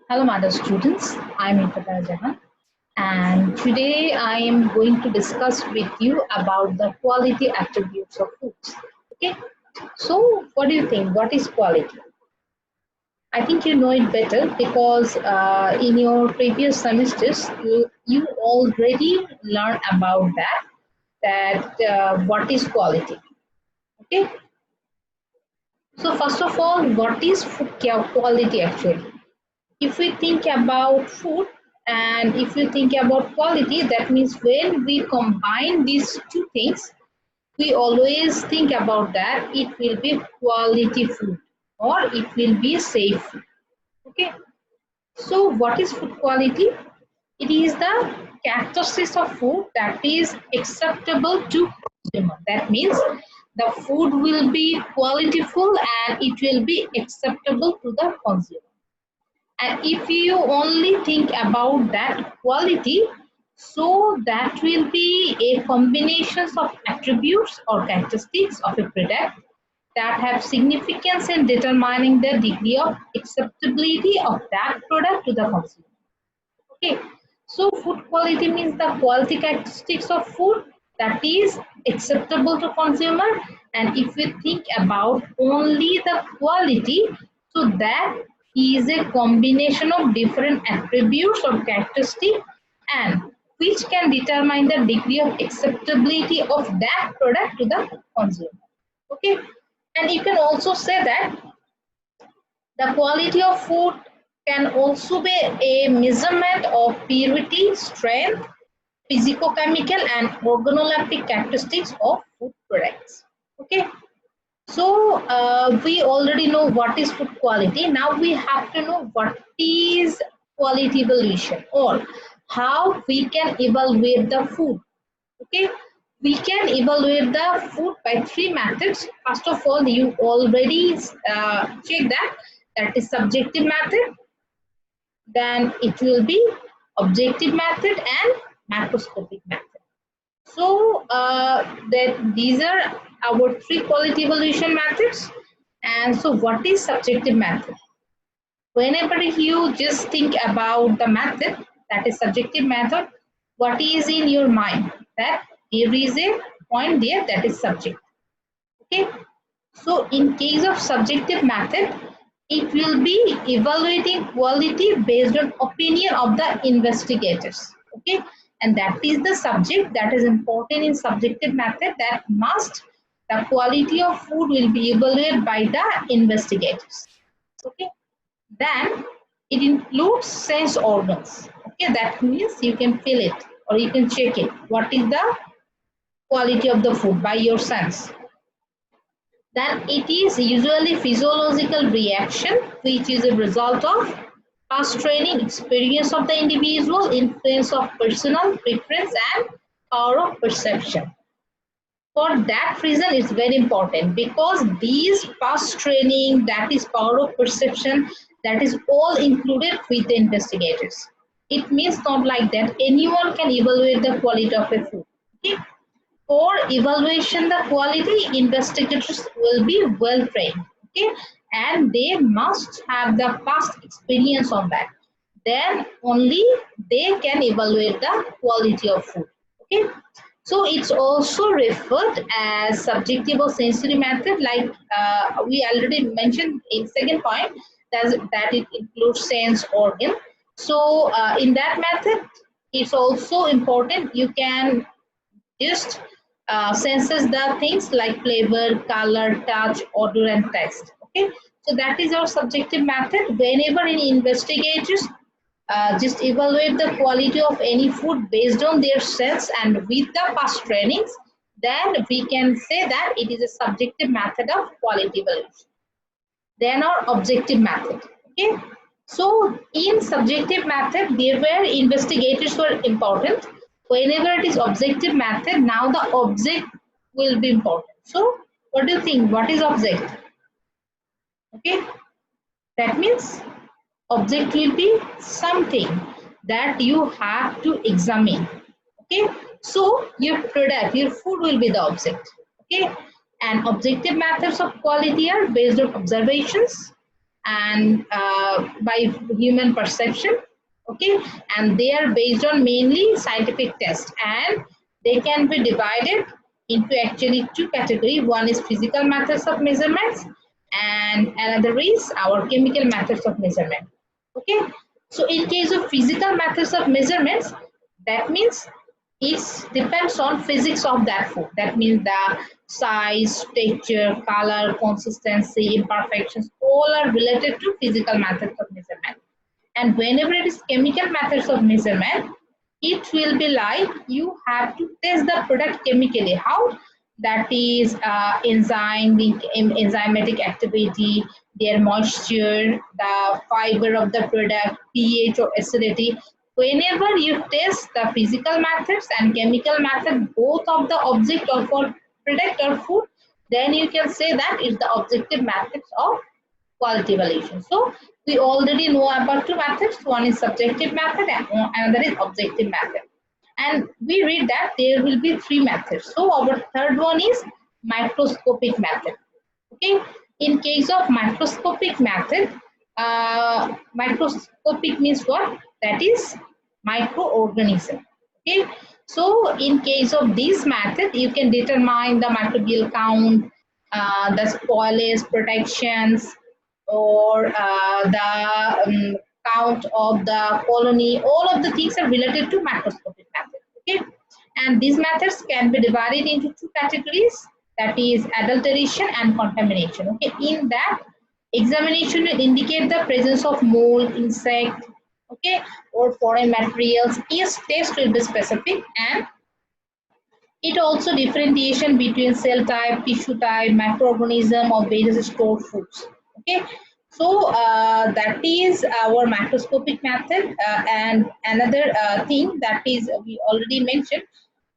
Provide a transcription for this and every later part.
Hello, Madam students. I'm Ifata Jahan, and today I am going to discuss with you about the quality attributes of foods. Okay, so what do you think? What is quality? I think you know it better because in your previous semesters you already learned about that what is quality. Okay, so first of all, what is quality actually? If we think about food and if we think about quality, that means when we combine these two things, we always think about that it will be quality food or it will be safe food. Okay, so what is food quality? It is the characteristics of food that is acceptable to consumer. That means the food will be qualityful and it will be acceptable to the consumer. And if you only think about that quality, so that will be a combination of attributes or characteristics of a product that have significance in determining the degree of acceptability of that product to the consumer. Okay, so food quality means the quality characteristics of food that is acceptable to consumer. And if we think about only the quality, so that is a combination of different attributes or characteristics and which can determine the degree of acceptability of that product to the consumer. Okay, and you can also say that the quality of food can also be a measurement of purity, strength, physicochemical and organoleptic characteristics of food products. Okay, so we already know what is food quality. Now we have to know what is quality evaluation or how we can evaluate the food. Okay, we can evaluate the food by three methods. First of all, you already check that is subjective method, then it will be objective method and macroscopic method. So that these are our three quality evaluation methods. And so what is subjective method? Whenever you just think about the method that is subjective method, what is in your mind? That there is a point there that is subject. Okay, so in case of subjective method, it will be evaluating quality based on opinion of the investigators. Okay, and that is the subject that is important in subjective method, that must the quality of food will be evaluated by the investigators. Okay, then it includes sense organs. Okay, that means you can feel it or you can check it. What is the quality of the food by your sense? Then it is usually physiological reaction, which is a result of past training, experience of the individual, influence of personal preference and power of perception. For that reason, it's very important because these past training, that is power of perception, that is all included with the investigators. It means not like that anyone can evaluate the quality of a food. Okay? For evaluation the quality, investigators will be well trained. Okay, and they must have the past experience on that. Then only they can evaluate the quality of food. Okay, so it's also referred as subjective or sensory method, like we already mentioned in second point, that it includes sense organ. So in that method, it's also important you can just senses the things like flavor, color, touch, odor, and taste. Okay, so that is our subjective method. Whenever any investigators just evaluate the quality of any food based on their sense and with the past trainings, then we can say that it is a subjective method of quality evaluation. Then our objective method. Okay, so in subjective method, there were investigators were important. Whenever it is objective method, now the object will be important. So what do you think? What is object? Okay, that means object will be something that you have to examine. Okay, so your product, your food will be the object. Okay, and objective methods of quality are based on observations and by human perception. Okay, and they are based on mainly scientific tests, and they can be divided into actually two categories. One is physical methods of measurements, and another is our chemical methods of measurement. Okay, so in case of physical methods of measurements, that means it depends on physics of that food. That means the size, texture, color, consistency, imperfections, all are related to physical methods of measurement. And whenever it is chemical methods of measurement, it will be like you have to test the product chemically. How? That is enzymatic activity, their moisture, the fiber of the product, pH or acidity. Whenever you test the physical methods and chemical method, both of the object or for product or food, then you can say that it's the objective methods of quality evaluation. So we already know about two methods. One is subjective method and another is objective method. And we read that there will be three methods. So our third one is microscopic method. Okay. In case of microscopic method, microscopic means what? That is microorganism. Okay. So in case of this method, you can determine the microbial count, the spoilage protections, or the count of the colony. All of the things are related to microscopic method. Okay, and these methods can be divided into two categories, that is adulteration and contamination. Okay, in that, examination will indicate the presence of mold, insect, okay, or foreign materials. Each test will be specific, and it also differentiation between cell type, tissue type, microorganism of various stored foods. Okay, so that is our macroscopic method, and another thing that is we already mentioned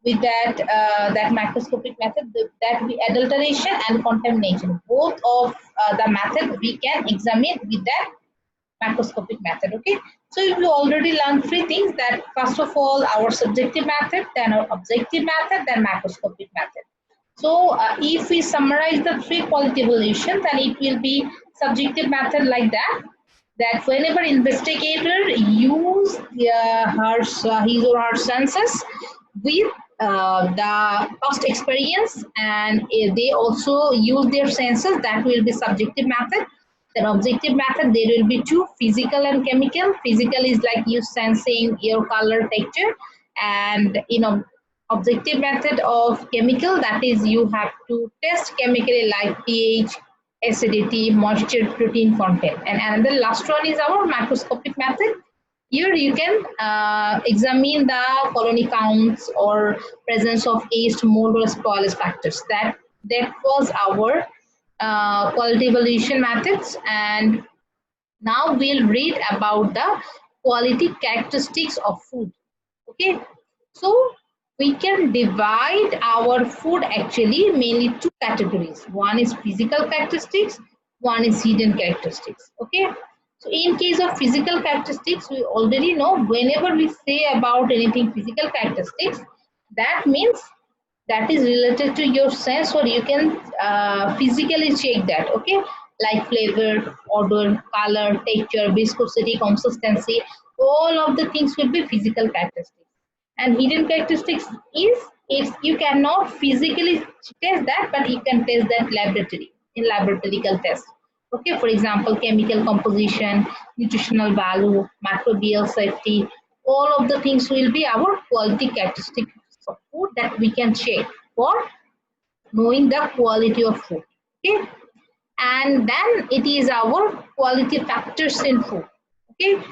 with that that macroscopic method, that we adulteration and contamination. Both of the method we can examine with that macroscopic method. Okay, so we already learned three things, that first of all our subjective method, then our objective method, then macroscopic method. So if we summarize the three quality evaluation, then it will be subjective method like that, that whenever investigator use his or her senses with the past experience, and they also use their senses, that will be subjective method. Then objective method, there will be two, physical and chemical. Physical is like you sensing your color, texture, and objective method of chemical, that is you have to test chemically like pH, acidity, moisture, protein content. And another last one is our macroscopic method. Here you can examine the colony counts or presence of yeast, mold, or spoilage factors. That was our quality evaluation methods. And now we'll read about the quality characteristics of food. Okay, so we can divide our food actually mainly two categories. One is physical characteristics, one is hidden characteristics. Okay, so in case of physical characteristics, we already know whenever we say about anything physical characteristics, that means that is related to your sense, or you can physically check that. Okay, like flavor, odor, color, texture, viscosity, consistency, all of the things will be physical characteristics. And hidden characteristics is, if you cannot physically test that, but you can test that laboratory in laboratory test. Okay, for example, chemical composition, nutritional value, microbial safety, all of the things will be our quality characteristics of food that we can check for knowing the quality of food. Okay, and then it is our quality factors in food. Okay,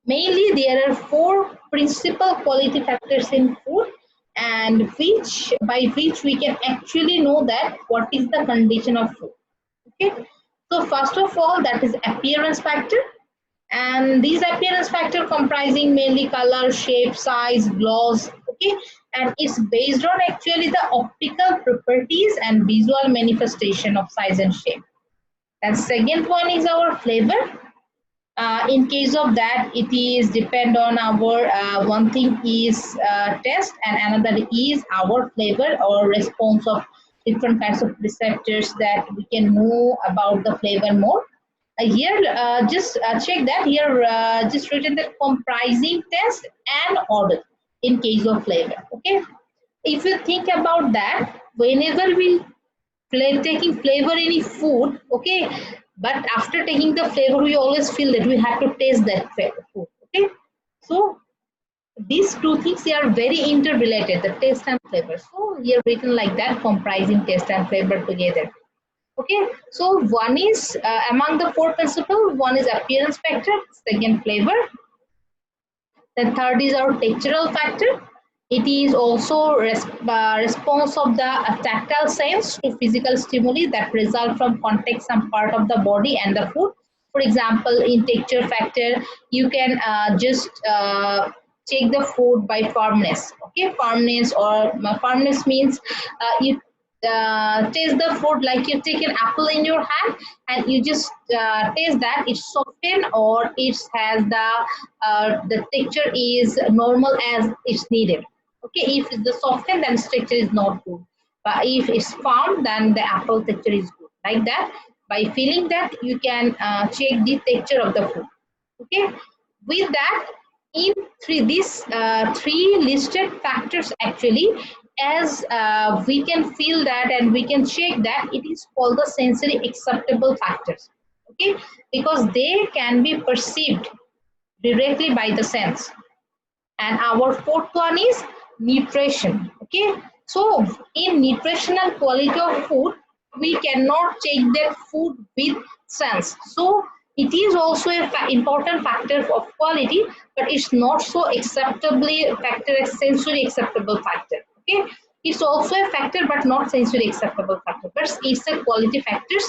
mainly there are four principal quality factors in food, and which by which we can actually know that what is the condition of food. Okay, so first of all, that is appearance factor, and these appearance factor comprising mainly color, shape, size, gloss. Okay, and it's based on actually the optical properties and visual manifestation of size and shape. And second one is our flavor. In case of that, it is depend on our one thing is taste, and another is our flavor or response of different kinds of receptors, that we can know about the flavor more. Here just check that here just written that comprising taste and odor in case of flavor. Okay, if you think about that, whenever we taking flavor in any food, okay, but after taking the flavor we always feel that we have to taste that food. Okay, so these two things, they are very interrelated, the taste and flavor. So here written like that, comprising taste and flavor together. Okay, so one is among the four principles, one is appearance factor, second flavor, then third is our textural factor. It is also response of the tactile sense to physical stimuli that result from contact some part of the body and the food. For example, in texture factor, you can just check the food by firmness. Okay, firmness or firmness means you taste the food like you take an apple in your hand and you just taste that it's softened or it has the texture is normal as it's needed. Okay, if the softened, then texture is not good, but if it's firm, then the apple texture is good. Like that, by feeling that you can check the texture of the food. Okay, with that, in these three listed factors actually, as we can feel that and we can check that, it is called the sensory acceptable factors. Okay, because they can be perceived directly by the sense. And our fourth one is nutrition. Okay, so in nutritional quality of food, we cannot check that food with sense. So it is also a important factor of quality, but it's not so acceptably factor as sensory acceptable factor. Okay, it's also a factor but not sensory acceptable factor, but it's a quality factors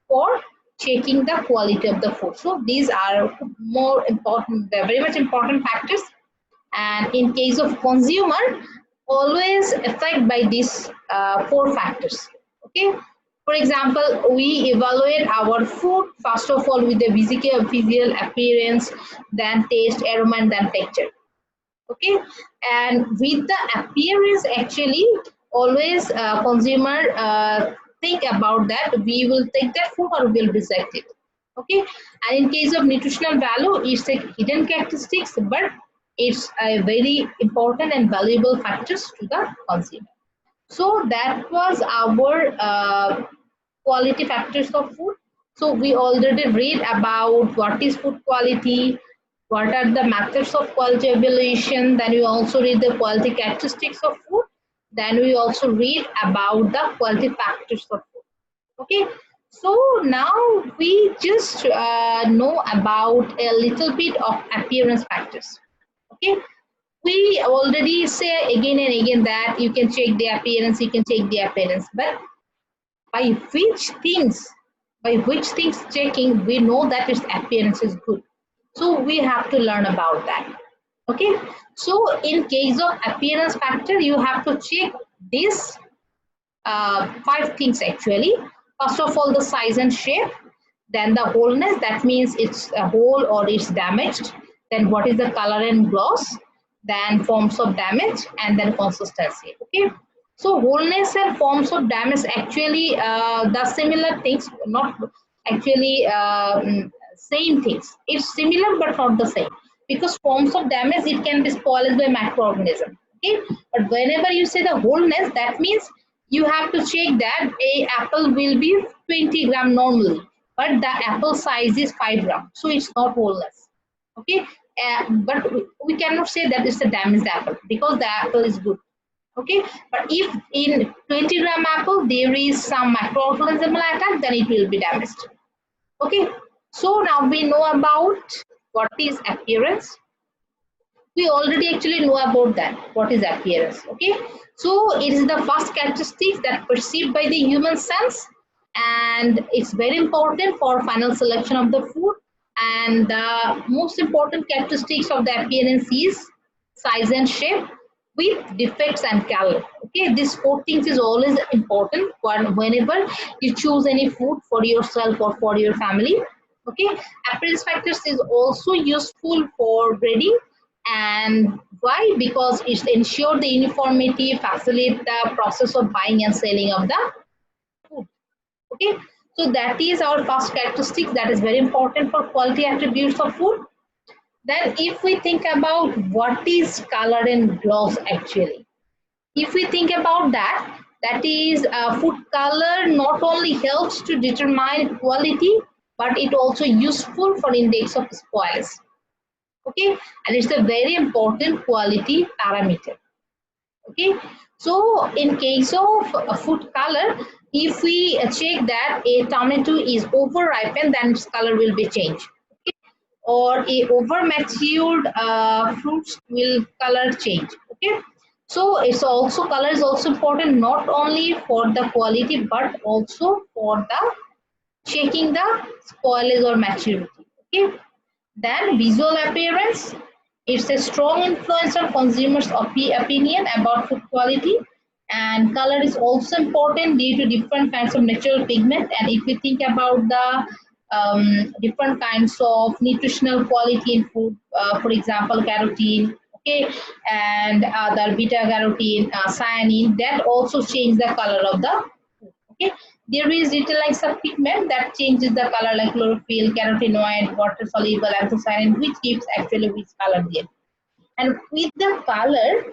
for checking the quality of the food. So these are more important, they're very much important factors. And in case of consumer, always affected by these four factors. Okay, for example, we evaluate our food first of all with the visual appearance, then taste, aroma, and then texture. Okay, and with the appearance actually, always consumer think about that we will take that food or we'll reject it. Okay, and in case of nutritional value, it's a hidden characteristics, but it's a very important and valuable factors to the consumer. So that was our quality factors of food. So we already read about what is food quality, what are the methods of quality evaluation, then we also read the quality characteristics of food, then we also read about the quality factors of food. Okay, so now we just know about a little bit of appearance factors. Okay, we already say again and again that you can check the appearance, you can check the appearance, but by which things, by which things checking we know that its appearance is good. So we have to learn about that. Okay, so in case of appearance factor, you have to check this five things actually. First of all, the size and shape, then the wholeness, that means it's a whole or it's damaged, then what is the color and gloss, then forms of damage, and then consistency. Okay, so wholeness and forms of damage actually the similar things, not actually same things. It's similar but not the same, because forms of damage, it can be spoiled by microorganism. Okay, but whenever you say the wholeness, that means you have to check that a apple will be 20 gram normally, but the apple size is 5 gram, so it's not wholeness. Okay, but we cannot say that it's a damaged apple because the apple is good. Okay, but if in 20-gram apple there is some microorganism attack, then it will be damaged. Okay, so now we know about what is appearance. We already actually know about that, what is appearance. Okay, so it is the first characteristic that perceived by the human sense, and it's very important for final selection of the food. And the most important characteristics of the appearance is size and shape with defects and color. Okay, these four things is always important whenever you choose any food for yourself or for your family. Okay, appearance factors is also useful for grading. And why? Because it ensures the uniformity, facilitate the process of buying and selling of the food. Okay, So that is our first characteristic that is very important for quality attributes of food. Then if we think about what is color and gloss actually, if we think about that, that is food color not only helps to determine quality, but it also useful for index of spoils. Okay, and it's a very important quality parameter. Okay, so in case of food color, if we check that a tomato is over ripened, then its color will be changed. Okay? Or a over matured fruits will color change. Okay, so it's also color is also important not only for the quality but also for the checking the spoilage or maturity. Okay, then visual appearance, it's a strong influence on consumers' opinion about food quality, and color is also important due to different kinds of natural pigment. And if we think about the different kinds of nutritional quality in food, for example, carotene, okay, and other beta carotene, cyanine, that also change the color of the food. Okay, there is little like some pigment that changes the color like chlorophyll, carotenoid, water soluble anthocyanin, which gives actually which color there. And with the color,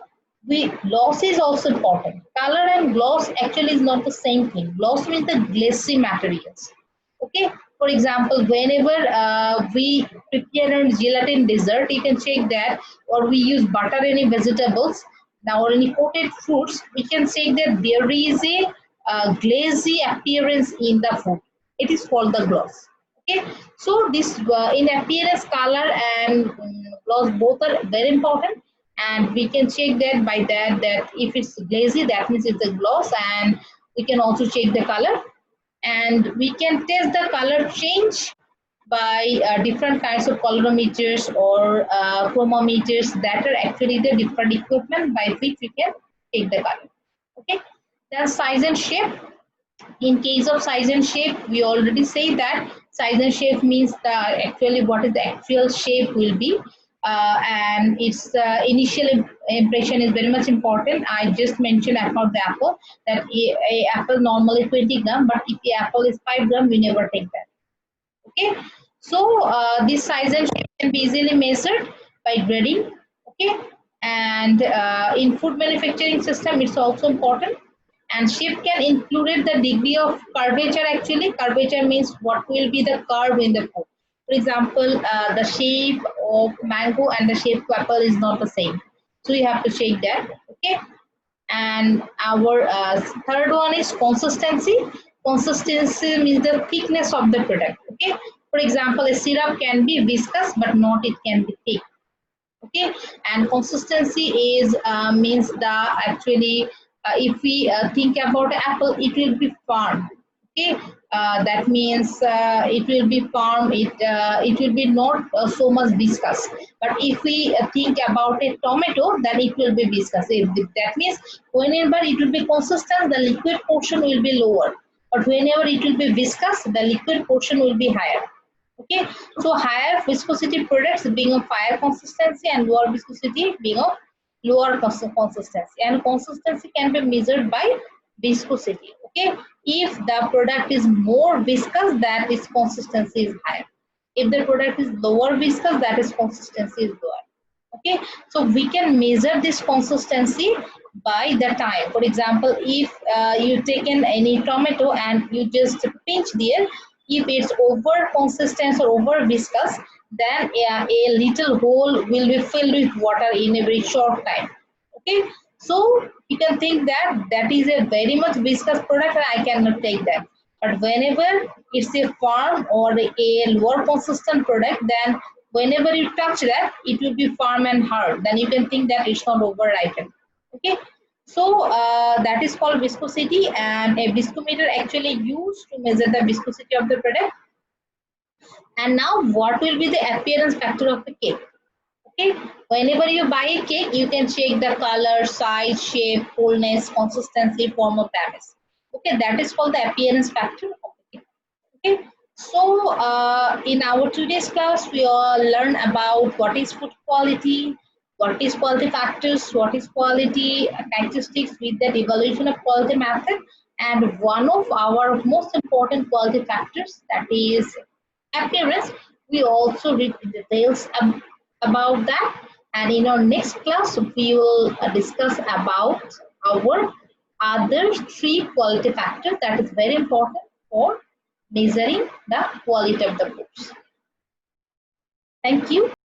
gloss is also important. Color and gloss actually is not the same thing. Gloss means the glassy materials. Okay. For example, whenever we prepare a gelatin dessert, you can check that, or we use butter any vegetables now or any coated fruits, we can say that there is a glazy appearance in the food. It is called the gloss. Okay, so this in appearance, color and gloss both are very important, and we can check that by that if it's glazy, that means it's a gloss, and we can also check the color, and we can test the color change by different kinds of colorimeters or chromometers that are actually the different equipment by which we can take the color. Okay, then size and shape. In case of size and shape, we already say that size and shape means the actually what is the actual shape will be, and its initial impression is very much important. I just mentioned about the apple that a apple normally 20 gram, but if the apple is 5 gram, we never take that. Okay, so this size and shape can be easily measured by grading. Okay, and in food manufacturing system, it's also important. And shape can include the degree of curvature. Actually, curvature means what will be the curve in the food. For example, the shape of mango and the shape of apple is not the same, so you have to check that. Okay, and our third one is consistency. Consistency means the thickness of the product. Okay, for example, a syrup can be viscous but not it can be thick. Okay, and consistency is means the actually if we think about apple, it will be firm. Okay, that means it will be firm, it will be not so much viscous. But if we think about a tomato, then it will be viscous. That means whenever it will be consistent, the liquid portion will be lower, but whenever it will be viscous, the liquid portion will be higher. Okay, so higher viscosity products being of higher consistency and lower viscosity being of lower consistency. And consistency can be measured by viscosity. Okay, if the product is more viscous, that its consistency is higher. If the product is lower viscous, that is consistency is lower. Okay, so we can measure this consistency by the time. For example, if you taken any tomato and you just pinch there, if it's over consistent or over viscous, then a little hole will be filled with water in a very short time. Okay, so you can think that that is a very much viscous product and I cannot take that. But whenever it's a firm or a lower consistent product, then whenever you touch that, it will be firm and hard. Then you can think that it's not over ripened. Okay, so that is called viscosity, and a viscometer actually used to measure the viscosity of the product. And now what will be the appearance factor of the cake? Okay, whenever you buy a cake, you can check the color, size, shape, fullness, consistency, form of damage. Okay, that is called the appearance factor of the cake. Okay, so in our today's class, we all learn about what is food quality, what is quality factors, what is quality characteristics with that evaluation of quality method, And one of our most important quality factors, that is appearance, we also read the details about that. And in our next class, we will discuss about our other three quality factors that is very important for measuring the quality of the books. Thank you.